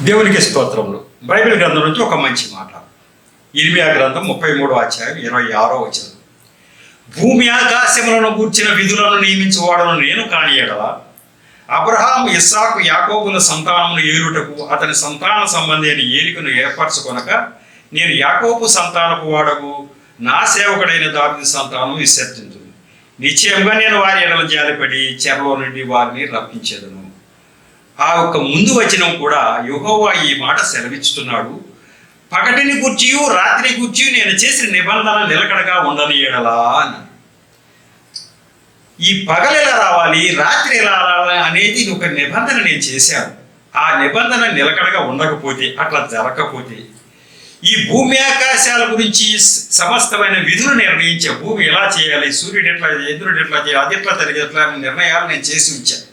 దేవునికి స్తోత్రములు. బైబిల్ గ్రంథం నుంచి ఒక మంచి మాట. ఇర్మియా గ్రంథం 33వ అధ్యాయం 26వ వచనం. భూమి ఆకాశములను గూర్చిన విధులను నియమించువాడను నేను కాని ఎడల అబ్రహాము ఇస్సాకు యాకోబుల సంతానమును ఏలుటకు అతని సంతాన సంబంధి అయిన ఏలికను ఏర్పరచుకొనక నేను యాకోబు సంతానపు వాడకు నా సేవకుడైన దావీదు సంతానం విసర్జించును. నిశ్చయంగా నేను వారి ఎడల జాలిపడి చెరలో నుండి వారిని రప్పించేదను. ఆ యొక్క ముందు వచనం కూడా యెహోవా ఈ మాట సెలవిస్తున్నాడు. పగటిని గూర్చియు రాత్రి గూర్చియు నేను చేసిన నిబంధన నిలకడగా ఉండని ఎడలా అన్నాడు. ఈ పగలు ఎలా రావాలి, రాత్రి ఎలా రావాలి అనేది ఒక నిబంధన నేను చేశాను. ఆ నిబంధన నిలకడగా ఉండకపోతే, అట్లా జరగకపోతే, ఈ భూమి ఆకాశాల గురించి సమస్తమైన విధులు నిర్ణయించే, భూమి ఎలా చేయాలి, సూర్యుడు ఎట్లా, చంద్రుడు ఎట్లా చేయాలి, అది ఎట్లా జరిగే ఎట్లా నిర్ణయాలు నేను చేసి ఉంచాను.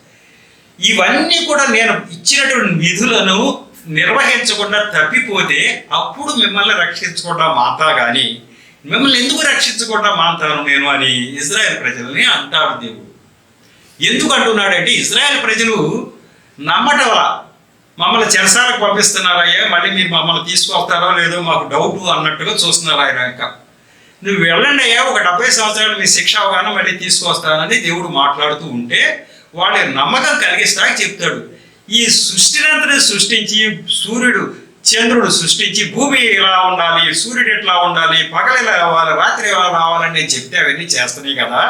ఇవన్నీ కూడా నేను ఇచ్చినటువంటి విధులను నిర్వహించకుండా తప్పిపోతే అప్పుడు మిమ్మల్ని రక్షించకుండా మాతా కానీ మిమ్మల్ని ఎందుకు రక్షించకుండా మాతాను నేను అని ఇజ్రాయెల్ ప్రజల్ని అంటాడు దేవుడు. ఎందుకు అంటున్నాడంటే ఇజ్రాయెల్ ప్రజలు నమ్మటం వల్ల మమ్మల్ని చెరసాలకు పంపిస్తున్నారయ్యా, మళ్ళీ మీరు మమ్మల్ని తీసుకొస్తారో లేదో మాకు డౌట్ అన్నట్టుగా చూస్తున్నారు. ఆయన ఇంకా నువ్వు వెళ్ళండి అయ్యా, ఒక 70 సంవత్సరాలు మీ శిక్ష అవగానే మళ్ళీ తీసుకొస్తానని దేవుడు మాట్లాడుతూ ఉంటే వాళ్ళ నమ్మకం కలిగిస్తాక చెప్తాడు. ఈ సృష్టినంతని సృష్టించి సూర్యుడు చంద్రుడు సృష్టించి భూమి ఎలా ఉండాలి, సూర్యుడు ఎట్లా ఉండాలి, పగలు ఎలా రావాలి, రాత్రి ఎలా రావాలని నేను చెప్తే అవన్నీ చేస్తున్నాయి కదా.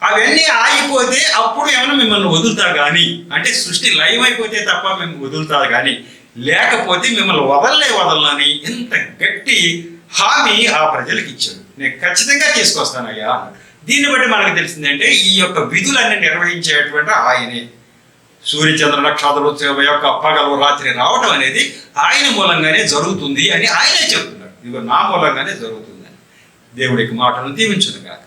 అవన్నీ ఆగిపోతే అప్పుడు ఏమైనా మిమ్మల్ని వదులుతా కానీ, అంటే సృష్టి లైవ్ అయిపోతే తప్ప మేము వదులుతా కానీ, లేకపోతే మిమ్మల్ని వదలని ఇంత గట్టి హామీ ఆ ప్రజలకు ఇచ్చాడు. నేను ఖచ్చితంగా తీసుకొస్తానయ్యా అన్నాడు. దీన్ని బట్టి మనకు తెలిసిందంటే ఈ యొక్క విధులన్నీ నిర్వహించేటువంటి ఆయనే. సూర్యచంద్ర నక్షత్రాలు యొక్క పగలు రాత్రి రావటం అనేది ఆయన మూలంగానే జరుగుతుంది అని ఆయనే చెప్తున్నాడు. ఇదిగో నా మూలంగానే జరుగుతుందని. దేవుడికి మాటను దీవించును గాక.